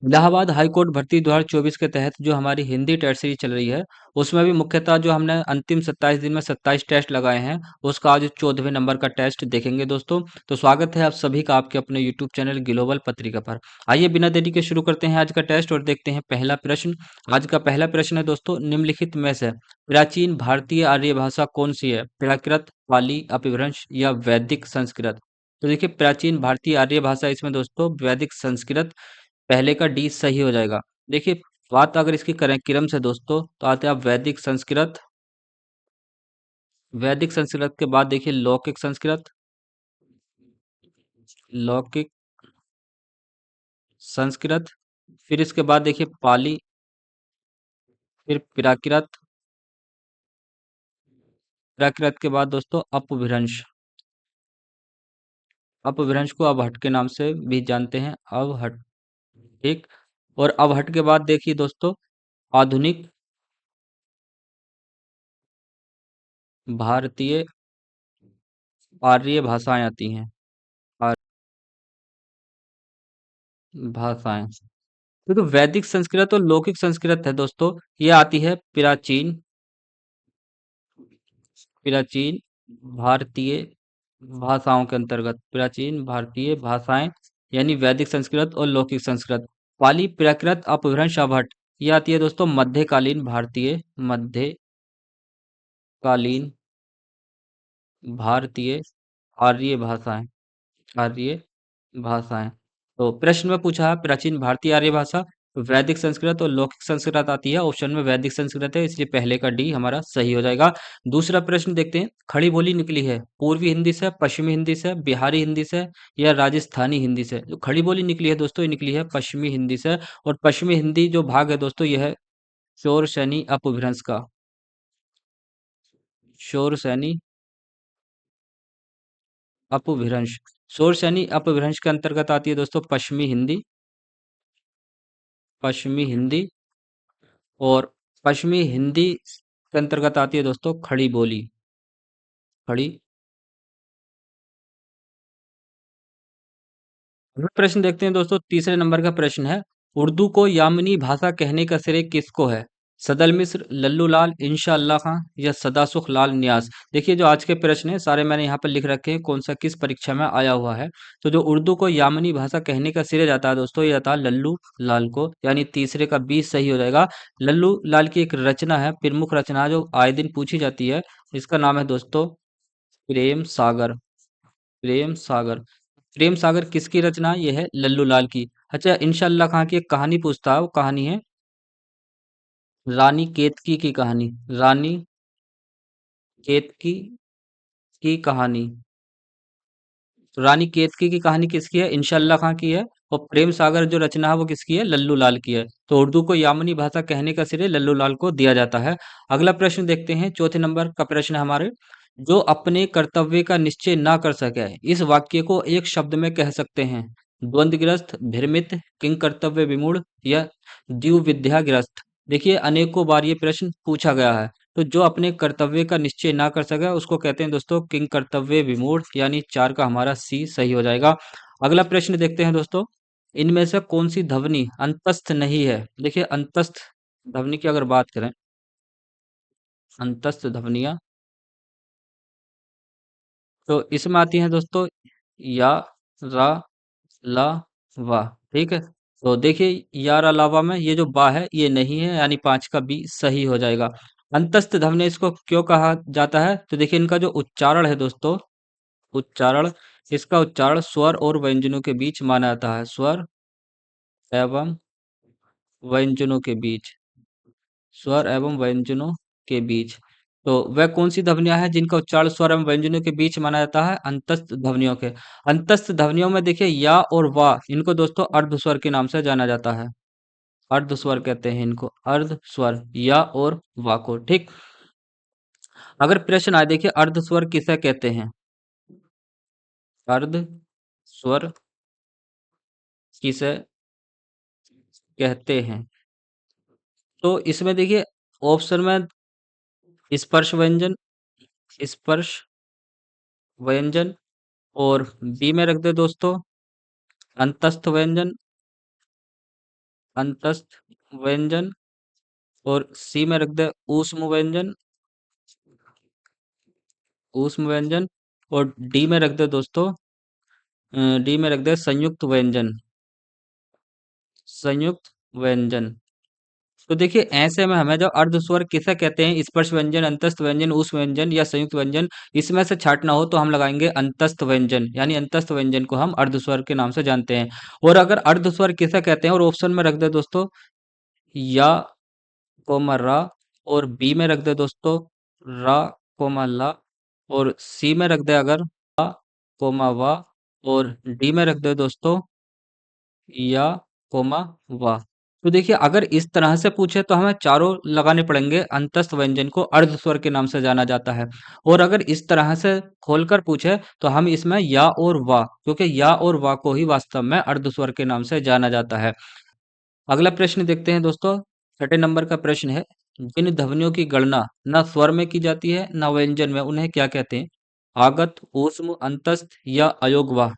Allahabad high court भर्ती 2024 के तहत जो हमारी हिंदी टेट सीरीज चल रही है, उसमें भी मुख्यतः जो हमने अंतिम 27 दिन में 27 टेस्ट लगाए हैं, उसका आज 14वें नंबर का टेस्ट देखेंगे दोस्तों। तो स्वागत है आप सभी का आपके अपने यूट्यूब चैनल ग्लोबल पत्रिका पर। आइए बिना देरी के शुरू करते हैं आज का टेस्ट और देखते हैं पहला प्रश्न। आज का पहला प्रश्न है दोस्तों, निम्नलिखित में से प्राचीन भारतीय आर्य भाषा कौन सी है? प्राकृत, पाली, अपभ्रंश या वैदिक संस्कृत? तो देखिए, प्राचीन भारतीय आर्य भाषा इसमें दोस्तों वैदिक संस्कृत, पहले का डी सही हो जाएगा। देखिए, बात अगर इसकी करें क्रम से दोस्तों, तो आते हैं आप वैदिक संस्कृत। वैदिक संस्कृत के बाद देखिए लौकिक संस्कृत, लौकिक संस्कृत, फिर इसके बाद देखिए पाली, फिर प्राकृत, प्राकृत के बाद दोस्तों अपभ्रंश। अपभ्रंश को अवहट के नाम से भी जानते हैं, अवहट। ठीक। और अवहट के बाद देखिए दोस्तों आधुनिक भारतीय आर्य भाषाएं आती हैं। भाषाएं, तो वैदिक संस्कृत और लौकिक संस्कृत है दोस्तों, ये आती है प्राचीन, प्राचीन भारतीय भाषाओं के अंतर्गत। प्राचीन भारतीय भाषाएं यानी वैदिक संस्कृत और लौकिक संस्कृत। पाली, प्राकृत, अपभ्रंश, अवहट, ये आती है दोस्तों मध्यकालीन भारतीय, मध्यकालीन भारतीय आर्य भाषाएं, आर्य भाषाएं। तो प्रश्न में पूछा है प्राचीन भारतीय आर्य भाषा, वैदिक संस्कृत और लौकिक संस्कृत आती है। ऑप्शन में वैदिक संस्कृत है, इसलिए पहले का डी हमारा सही हो जाएगा। दूसरा प्रश्न देखते हैं, खड़ी बोली निकली है पूर्वी हिंदी से, पश्चिमी हिंदी से, बिहारी हिंदी से या राजस्थानी हिंदी से? जो खड़ी बोली निकली है दोस्तों, ये निकली है पश्चिमी हिंदी से। और पश्चिमी हिंदी जो भाग है दोस्तों, यह है शोर सैनी अपभ्रंश का। शोर सैनी अपभ्रंश, शोर सैनी अपभ्रंश के अंतर्गत आती है दोस्तों पश्चिमी हिंदी, पश्चिमी हिंदी। और पश्चिमी हिंदी के अंतर्गत आती है दोस्तों खड़ी बोली, खड़ी। अगला प्रश्न देखते हैं दोस्तों, तीसरे नंबर का प्रश्न है, उर्दू को यामिनी भाषा कहने का श्रेय किसको है? सदल मिस्र, लल्लू लाल, इंशा अल्लाह खां या सदासुख लाल न्यास? देखिए, जो आज के प्रश्न है सारे मैंने यहाँ पर लिख रखे हैं, कौन सा किस परीक्षा में आया हुआ है। तो जो उर्दू को यामिनी भाषा कहने का श्रेय जाता है दोस्तों, ये जाता है लल्लू लाल को, यानी तीसरे का बी सही हो जाएगा। लल्लू लाल की एक रचना है, प्रमुख रचना जो आए दिन पूछी जाती है, इसका नाम है दोस्तों प्रेम सागर, प्रेम सागर। प्रेम सागर किसकी रचना है? ये है लल्लू लाल की। अच्छा, इंशाअल्लाह खां की एक कहानी पूछता है, वो कहानी है रानी केतकी की कहानी, रानी केतकी की कहानी। तो रानी केतकी की कहानी किसकी है? इंशाअल्लाह खां की है। और प्रेम सागर जो रचना है वो किसकी है? लल्लू लाल की है। तो उर्दू को यामिनी भाषा कहने का श्रेय लल्लू लाल को दिया जाता है। अगला प्रश्न देखते हैं, चौथे नंबर का प्रश्न है हमारे, जो अपने कर्तव्य का निश्चय ना कर सके, इस वाक्य को एक शब्द में कह सकते हैं? द्वंद्वग्रस्त, भ्रमित, किंग कर्तव्य विमूढ़ या द्विविद्याग्रस्त? देखिए, अनेकों बार ये प्रश्न पूछा गया है। तो जो अपने कर्तव्य का निश्चय ना कर सका उसको कहते हैं दोस्तों किंग कर्तव्य विमूढ़, यानी चार का हमारा सी सही हो जाएगा। अगला प्रश्न देखते हैं दोस्तों, इनमें से कौन सी ध्वनि अंतस्थ नहीं है? देखिए, अंतस्थ ध्वनि की अगर बात करें, अंतस्थ ध्वनियां, तो इसमें आती हैं दोस्तों या, रा, ला, वा। ठीक है। तो देखिए, यार अलावा में ये जो बा है ये नहीं है, यानी पांच का बी सही हो जाएगा। अंतस्थ ध्वनि इसको क्यों कहा जाता है? तो देखिए, इनका जो उच्चारण है दोस्तों, उच्चारण, इसका उच्चारण स्वर और व्यंजनों के बीच माना जाता है, स्वर एवं व्यंजनों के बीच, स्वर एवं व्यंजनों के बीच। तो वह कौन सी ध्वनियां हैं जिनका उच्चारण स्वर एवं व्यंजनों के बीच माना जाता है? अंतस्थ ध्वनियों के। अंतस्थ ध्वनियों में देखिए या और वा, इनको दोस्तों अर्ध स्वर के नाम से जाना जाता है, अर्ध स्वर कहते हैं इनको, अर्ध स्वर, या और वा को। ठीक। अगर प्रश्न आए, देखिए अर्ध स्वर किसे कहते हैं? अर्ध स्वर किसे कहते हैं? तो इसमें देखिए ऑप्शन में स्पर्श व्यंजन, स्पर्श व्यंजन, और बी में रख दे दोस्तों अंतस्थ व्यंजन, अंतस्थ व्यंजन, और सी में रख दे ऊष्म व्यंजन, ऊष्म व्यंजन, और डी में रख दे दोस्तों, डी में रख दे संयुक्त व्यंजन, संयुक्त व्यंजन। तो देखिए ऐसे में हमें जो अर्ध स्वर किसे कहते हैं, स्पर्श व्यंजन, अंतस्थ व्यंजन, ऊष्म व्यंजन या संयुक्त व्यंजन, इसमें से छांटना हो तो हम लगाएंगे अंतस्थ व्यंजन, यानी अंतस्थ व्यंजन को हम अर्ध स्वर के नाम से जानते हैं। और अगर अर्ध स्वर किसे कहते हैं, और ऑप्शन में रख दे दोस्तों या कोमा रा, और बी में रख दे दोस्तों रा कोमा ला, और सी में रख दे अगर आ कोमा वा, और डी में रख दे दोस्तों या कोमा वा। तो देखिए अगर इस तरह से पूछे तो हमें चारों लगाने पड़ेंगे, अंतस्थ व्यंजन को अर्ध स्वर के नाम से जाना जाता है। और अगर इस तरह से खोलकर पूछे तो हम इसमें या और वा, क्योंकि या और वा को ही वास्तव में अर्ध स्वर के नाम से जाना जाता है। अगला प्रश्न देखते हैं दोस्तों, छठे नंबर का प्रश्न है, जिन ध्वनियों की गणना न स्वर में की जाती है न व्यंजन में, उन्हें क्या कहते हैं? आगत, ऊष्म, अंतस्थ या अयोगवाह।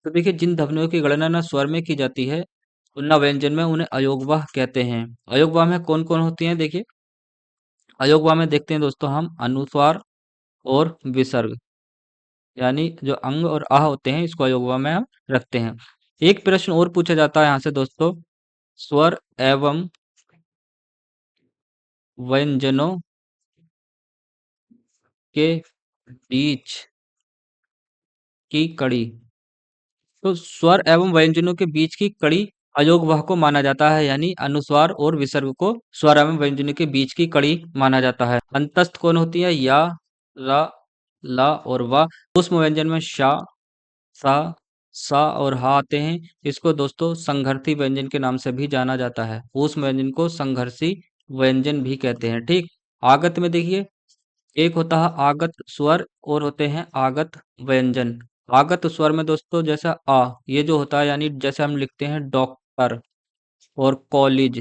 तो देखिए जिन ध्वनियों की गणना न स्वर में की जाती है और न व्यंजन में, उन्हें अयोगवाह कहते हैं। अयोगवाह में कौन कौन होती हैं देखिए, अयोगवाह में देखते हैं दोस्तों हम अनुस्वार और विसर्ग, यानी जो अंग और आह होते हैं इसको अयोगवाह में हम रखते हैं। एक प्रश्न और पूछा जाता है यहाँ से दोस्तों, स्वर एवं व्यंजनों के बीच की कड़ी। तो स्वर एवं व्यंजनों के बीच की कड़ी अयोगवाह को माना जाता है, यानी अनुस्वार और विसर्ग को स्वर एवं व्यंजनों के बीच की कड़ी माना जाता है। अंतस्थ कौन होती है? या, रा, ला और वा। उष्म व्यंजन में शा, सा, सा और हा आते हैं। इसको दोस्तों संघर्थी व्यंजन के नाम से भी जाना जाता है। उष्म व्यंजन को संघर्षी व्यंजन भी कहते हैं। ठीक। आगत में देखिए, एक होता है आगत स्वर और होते हैं आगत व्यंजन। आगत स्वर में दोस्तों जैसा आ, ये जो होता है, यानी जैसे हम लिखते हैं डॉक्टर और कॉलेज,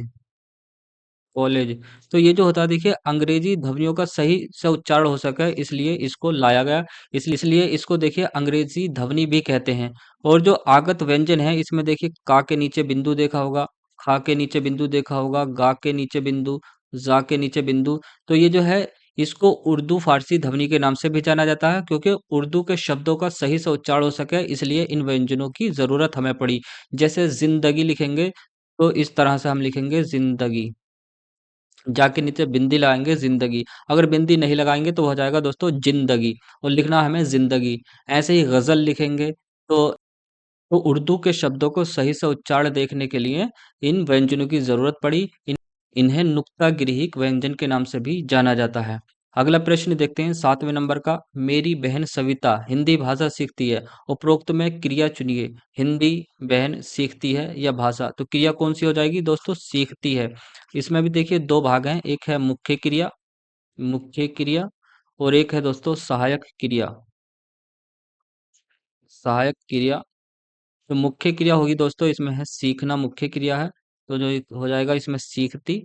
कॉलेज, तो ये जो होता है देखिए अंग्रेजी ध्वनियों का सही से उच्चारण हो सके इसलिए इसको लाया गया, इसलिए इसको देखिए अंग्रेजी ध्वनि भी कहते हैं। और जो आगत व्यंजन है इसमें देखिए का के नीचे बिंदु देखा होगा, खा के नीचे बिंदु देखा होगा, गा के नीचे बिंदु, जा के नीचे बिंदु। तो ये जो है इसको उर्दू फारसी ध्वनि के नाम से भी जाना जाता है, क्योंकि उर्दू के शब्दों का सही से उच्चारण हो सके इसलिए इन व्यंजनों की जरूरत हमें पड़ी। जैसे जिंदगी लिखेंगे तो इस तरह से हम लिखेंगे जिंदगी, जाके नीचे बिंदी लगाएंगे जिंदगी, अगर बिंदी नहीं लगाएंगे तो हो जाएगा दोस्तों जिंदगी, और लिखना हमें जिंदगी। ऐसे ही गजल लिखेंगे तो उर्दू के शब्दों को सही से उच्चारण देखने के लिए इन व्यंजनों की जरूरत पड़ी। इन्हें नुक्तागृहिक व्यंजन के नाम से भी जाना जाता है। अगला प्रश्न देखते हैं 7वें नंबर का, मेरी बहन सविता हिंदी भाषा सीखती है, उपरोक्त में क्रिया चुनिए। हिंदी बहन सीखती है या भाषा, तो क्रिया कौन सी हो जाएगी दोस्तों? सीखती है। इसमें भी देखिए दो भाग हैं, एक है मुख्य क्रिया, मुख्य क्रिया, और एक है दोस्तों सहायक क्रिया, सहायक क्रिया। तो मुख्य क्रिया होगी दोस्तों इसमें है सीखना, मुख्य क्रिया है, तो जो हो जाएगा इसमें सीखती,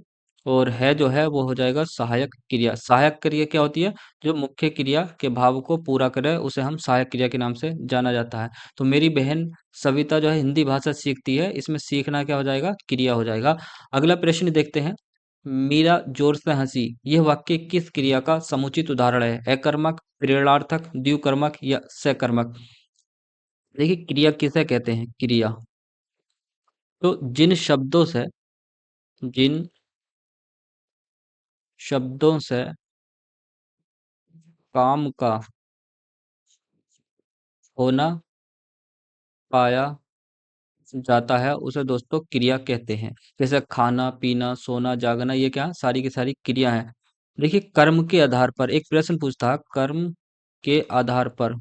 और है जो है वो हो जाएगा सहायक क्रिया। सहायक क्रिया क्या होती है? जो मुख्य क्रिया के भाव को पूरा करे उसे हम सहायक क्रिया के नाम से जाना जाता है। तो मेरी बहन सविता जो है हिंदी भाषा सीखती है, इसमें सीखना क्या हो जाएगा? क्रिया हो जाएगा। अगला प्रश्न देखते हैं, मीरा जोर से हंसी, यह वाक्य किस क्रिया का समुचित उदाहरण है? अकर्मक, प्रेरणार्थक, द्विकर्मक या सकर्मक। देखिए क्रिया किसे कहते हैं? क्रिया, तो जिन शब्दों से काम का होना पाया जाता है उसे दोस्तों क्रिया कहते हैं। जैसे खाना, पीना, सोना, जागना, ये क्या सारी की सारी क्रिया हैं। देखिए कर्म के आधार पर एक प्रश्न पूछता है, कर्म के आधार पर,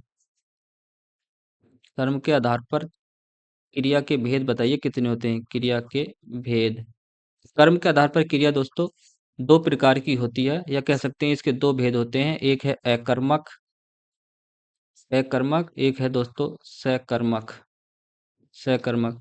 कर्म के आधार पर क्रिया के भेद बताइए कितने होते हैं? क्रिया के भेद, कर्म के आधार पर क्रिया दोस्तों दो प्रकार की होती है, या कह सकते हैं इसके दो भेद होते हैं। एक है अकर्मक, अकर्मक, एक है दोस्तों सकर्मक, सकर्मक।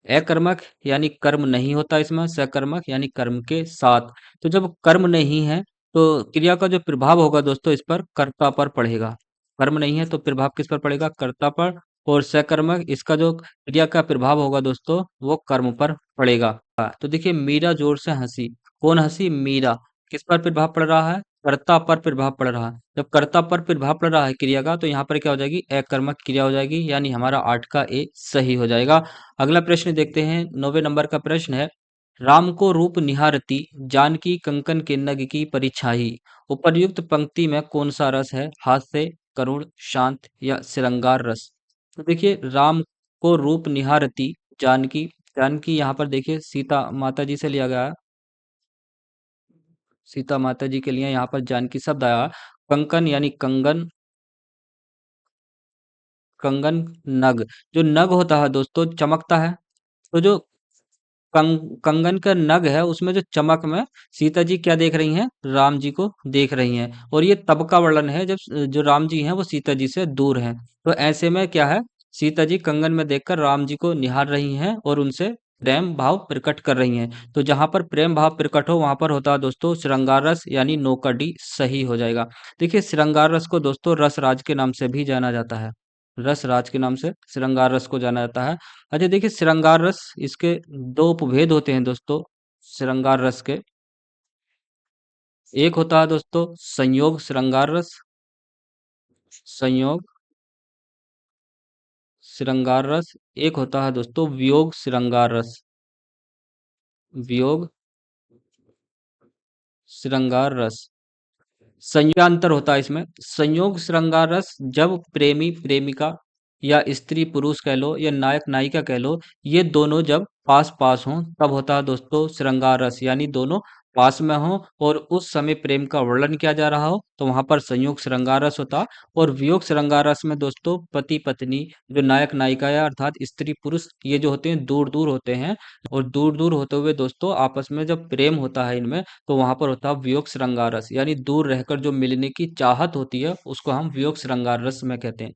अकर्मक यानी कर्म नहीं होता इसमें, सकर्मक यानी कर्म के साथ। तो जब कर्म नहीं है तो क्रिया का जो प्रभाव होगा दोस्तों इस पर कर्ता पर पड़ेगा। कर्म नहीं है तो प्रभाव किस पर पड़ेगा? कर्ता पर। और सकर्मक, इसका जो क्रिया का प्रभाव होगा दोस्तों वो कर्म पर पड़ेगा। तो देखिए मीरा जोर से हंसी। कौन हंसी? मीरा। किस पर प्रभाव पड़ रहा है? कर्ता पर प्रभाव पड़ रहा है। जब कर्ता पर प्रभाव पड़ रहा है क्रिया का, तो यहाँ पर क्या हो जाएगी? अकर्मक क्रिया हो जाएगी, यानी हमारा 8 का ए सही हो जाएगा। अगला प्रश्न देखते हैं, 9वें नंबर का प्रश्न है, राम को रूप निहारती जानकी कंकन के नग की परिछाई। उपर्युक्त पंक्ति में कौन सा रस है? हास्य, करुण, शांत या श्रृंगार रस? तो देखिए राम को रूप निहारती जानकी, जानकी यहाँ पर देखिए सीता माता जी से लिया गया है। सीता माता जी के लिए यहाँ पर जानकी शब्द आया है। कंकन यानी कंगन, कंगन, नग। जो नग होता है दोस्तों चमकता है, तो जो कंगन का नग है उसमें जो चमक में सीता जी क्या देख रही हैं? राम जी को देख रही हैं। और ये तब का वर्णन है जब जो राम जी हैं वो सीता जी से दूर हैं। तो ऐसे में क्या है? सीता जी कंगन में देखकर राम जी को निहार रही हैं और उनसे प्रेम भाव प्रकट कर रही हैं। तो जहां पर प्रेम भाव प्रकट हो वहां पर होता है दोस्तों श्रृंगार रस, यानी नौका डी सही हो जाएगा। देखिए श्रृंगार रस को दोस्तों रस राज के नाम से भी जाना जाता है। रस राज के नाम से श्रृंगार रस को जाना जाता है। अच्छा देखिए श्रृंगार रस, इसके दो उपभेद होते हैं दोस्तों श्रृंगार रस के। एक होता है दोस्तों संयोग श्रृंगार रस, संयोग श्रृंगार रस। एक होता है दोस्तों वियोग श्रृंगार रस, वियोग श्रृंगार रस। संयोगांतर होता है इसमें। संयोग श्रृंगार रस जब प्रेमी प्रेमिका या स्त्री पुरुष कह लो या नायक नायिका कह लो, ये दोनों जब पास पास हों तब होता है दोस्तों श्रृंगार रस, यानी दोनों पास में हो और उस समय प्रेम का वर्णन किया जा रहा हो तो वहां पर संयोग श्रृंगार रस होता। और वियोग श्रृंगार रस में दोस्तों पति पत्नी, जो नायक नायिका या अर्थात स्त्री पुरुष, ये जो होते हैं दूर दूर होते हैं। और दूर दूर होते हुए दोस्तों आपस में जब प्रेम होता है इनमें, तो वहां पर होता है वियोग श्रृंगार रस, यानी दूर रहकर जो मिलने की चाहत होती है उसको हम वियोग श्रृंगार रस में कहते हैं।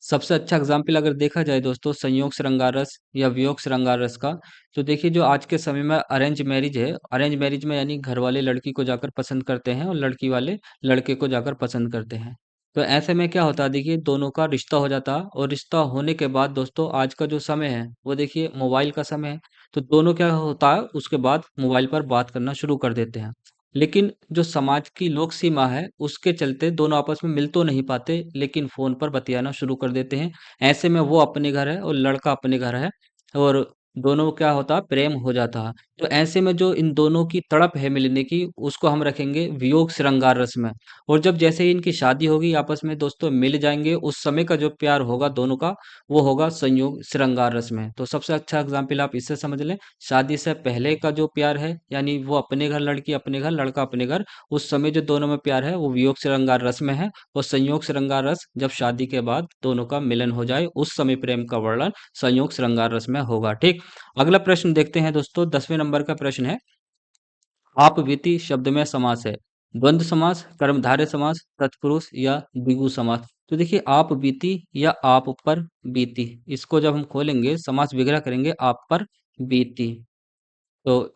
सबसे अच्छा एग्जाम्पल अगर देखा जाए दोस्तों संयोग श्रृंगार रस या वियोग श्रृंगार रस का, तो देखिए जो आज के समय में अरेंज मैरिज है, अरेंज मैरिज में यानी घर वाले लड़की को जाकर पसंद करते हैं और लड़की वाले लड़के को जाकर पसंद करते हैं। तो ऐसे में क्या होता है? देखिए दोनों का रिश्ता हो जाता है और रिश्ता होने के बाद दोस्तों आज का जो समय है वो देखिए मोबाइल का समय है। तो दोनों क्या होता है उसके बाद मोबाइल पर बात करना शुरू कर देते हैं। लेकिन जो समाज की लोक सीमा है उसके चलते दोनों आपस में मिल तो नहीं पाते, लेकिन फोन पर बतियाना शुरू कर देते हैं। ऐसे में वो अपने घर है और लड़का अपने घर है और दोनों क्या होता है? प्रेम हो जाता है। तो ऐसे में जो इन दोनों की तड़प है मिलने की उसको हम रखेंगे वियोग श्रृंगार रस में। और जब जैसे ही इनकी शादी होगी आपस में दोस्तों मिल जाएंगे, उस समय का जो प्यार होगा दोनों का वो होगा संयोग श्रृंगार रस में। तो सबसे अच्छा एग्जाम्पल आप इससे समझ लें, शादी से पहले का जो प्यार है यानी वो अपने घर लड़की अपने घर लड़का अपने घर, उस समय जो दोनों में प्यार है वो वियोग श्रृंगार रस में है। और संयोग श्रृंगार रस जब शादी के बाद दोनों का मिलन हो जाए उस समय प्रेम का वर्णन संयोग श्रृंगार रस में होगा। ठीक। अगला प्रश्न देखते हैं दोस्तों, 10वें नंबर का प्रश्न है, आप बीती शब्द में समास है। द्वंद्व समास, कर्मधारय समास, तत्पुरुष या द्विगु समास? तो देखिए आप बीती या आप पर बीती, इसको जब हम खोलेंगे समास विग्रह करेंगे आप पर बीती, तो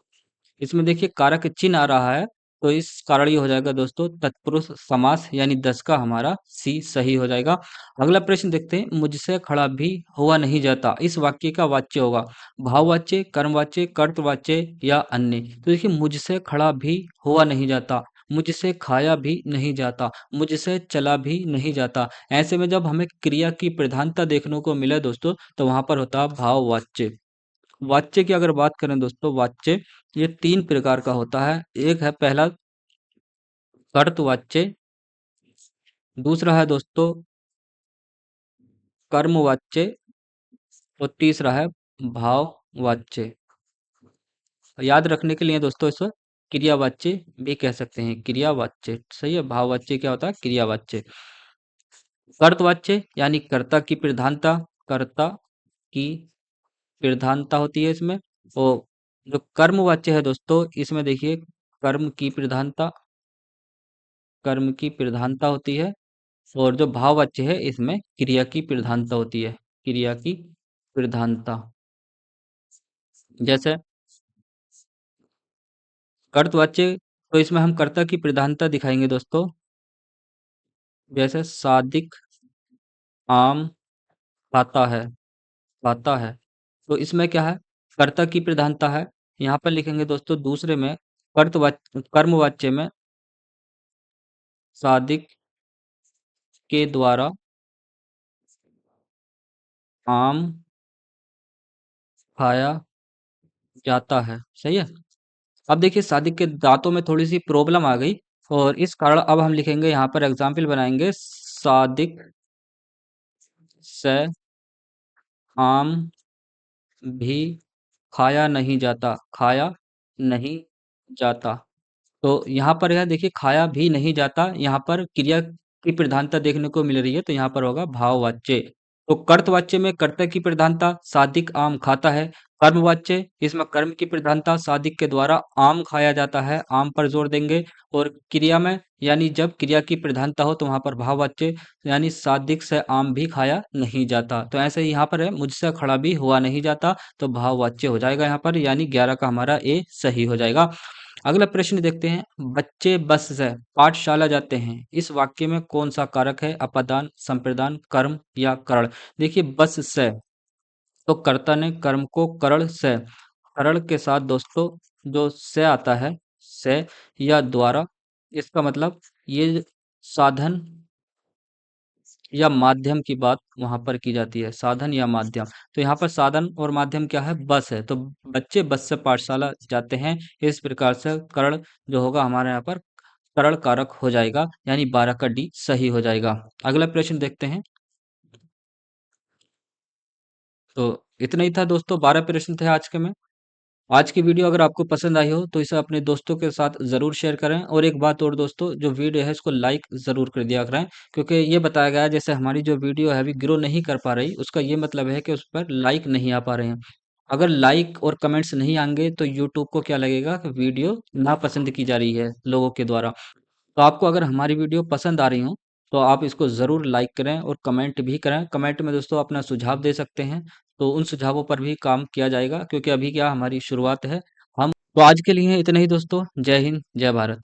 इसमें देखिए कारक चिन्ह आ रहा है। तो इस कारण ये हो जाएगा दोस्तों तत्पुरुष समास, यानी 10 का हमारा सी सही हो जाएगा। अगला प्रश्न देखते हैं, मुझसे खड़ा भी हुआ नहीं जाता, इस वाक्य का वाच्य होगा भाववाच्य, कर्मवाच्य, कर्तवाच्य या अन्य? तो देखिए मुझसे खड़ा भी हुआ नहीं जाता, मुझसे खाया भी नहीं जाता, मुझसे चला भी नहीं जाता। ऐसे में जब हमें क्रिया की प्रधानता देखने को मिले दोस्तों तो वहां पर होता है भाववाच्य। वाच्य की अगर बात करें दोस्तों, वाच्य ये 3 प्रकार का होता है। एक है पहला कर्तवाच्य, दूसरा है दोस्तों कर्मवाच्य और तीसरा है भाववाच्य। याद रखने के लिए दोस्तों इसको क्रियावाच्य भी कह सकते हैं, क्रियावाच्य सही है। भाववाच्य क्या होता है? क्रियावाच्य। कर्तवाच्य यानी कर्ता की प्रधानता, कर्ता की प्रधानता होती है इसमें। और जो कर्मवाच्य है दोस्तों इसमें देखिए कर्म की प्रधानता, कर्म की प्रधानता होती है। और जो भाववाच्य है इसमें क्रिया की प्रधानता होती है, क्रिया की प्रधानता। जैसे कर्तवाच्य, तो इसमें हम कर्ता की प्रधानता दिखाएंगे दोस्तों। जैसे सादिक आम खाता है, खाता है, तो इसमें क्या है? कर्ता की प्रधानता है। यहाँ पर लिखेंगे दोस्तों दूसरे में कर्मवाच्य में सादिक के द्वारा आम खाया जाता है। सही है। अब देखिए सादिक के दांतों में थोड़ी सी प्रॉब्लम आ गई, और इस कारण अब हम लिखेंगे यहाँ पर एग्जाम्पल बनाएंगे, सादिक से आम भी खाया नहीं जाता, खाया नहीं जाता। तो यहाँ पर यह देखिए खाया भी नहीं जाता, यहाँ पर क्रिया की प्रधानता देखने को मिल रही है, तो यहाँ पर होगा भाववाच्य। तो कर्तवाच्य में कर्ता की प्रधानता, सादिक आम खाता है। कर्मवाच्य, इसमें कर्म की प्रधानता, सादिक के द्वारा आम खाया जाता है, आम पर जोर देंगे। और क्रिया में, यानी जब क्रिया की प्रधानता हो तो वहां पर भाववाच्य, यानी सादिक से आम भी खाया नहीं जाता। तो ऐसे ही यहाँ पर है, मुझसे खड़ा भी हुआ नहीं जाता, तो भाववाच्य हो जाएगा यहाँ पर, यानी 11 का हमारा ए सही हो जाएगा। अगला प्रश्न देखते हैं, बच्चे बस से पाठशाला जाते हैं, इस वाक्य में कौन सा कारक है, अपादान, संप्रदान, कर्म या करण। देखिए बस से, तो कर्ता ने कर्म को करण से, करण के साथ दोस्तों जो से आता है, से या द्वारा, इसका मतलब ये साधन या माध्यम की बात वहां पर की जाती है, साधन या माध्यम। तो यहाँ पर साधन और माध्यम क्या है, बस है, तो बच्चे बस से पाठशाला जाते हैं, इस प्रकार से कर्ण जो होगा हमारे यहाँ पर करण कारक हो जाएगा, यानी 12 का डी सही हो जाएगा। अगला प्रश्न देखते हैं। तो इतना ही था दोस्तों, 12 प्रश्न थे आज के में। आज की वीडियो अगर आपको पसंद आई हो तो इसे अपने दोस्तों के साथ ज़रूर शेयर करें, और एक बात और दोस्तों, जो वीडियो है इसको लाइक ज़रूर कर दिया करें, क्योंकि ये बताया गया है जैसे हमारी जो वीडियो है अभी ग्रो नहीं कर पा रही, उसका ये मतलब है कि उस पर लाइक नहीं आ पा रहे हैं। अगर लाइक और कमेंट्स नहीं आएंगे तो यूट्यूब को क्या लगेगा कि वीडियो नापसंद की जा रही है लोगों के द्वारा। तो आपको अगर हमारी वीडियो पसंद आ रही हो तो आप इसको ज़रूर लाइक करें और कमेंट भी करें। कमेंट में दोस्तों अपना सुझाव दे सकते हैं, तो उन सुझावों पर भी काम किया जाएगा, क्योंकि अभी क्या हमारी शुरुआत है। हम तो आज के लिए इतना ही दोस्तों। जय हिंद, जय भारत।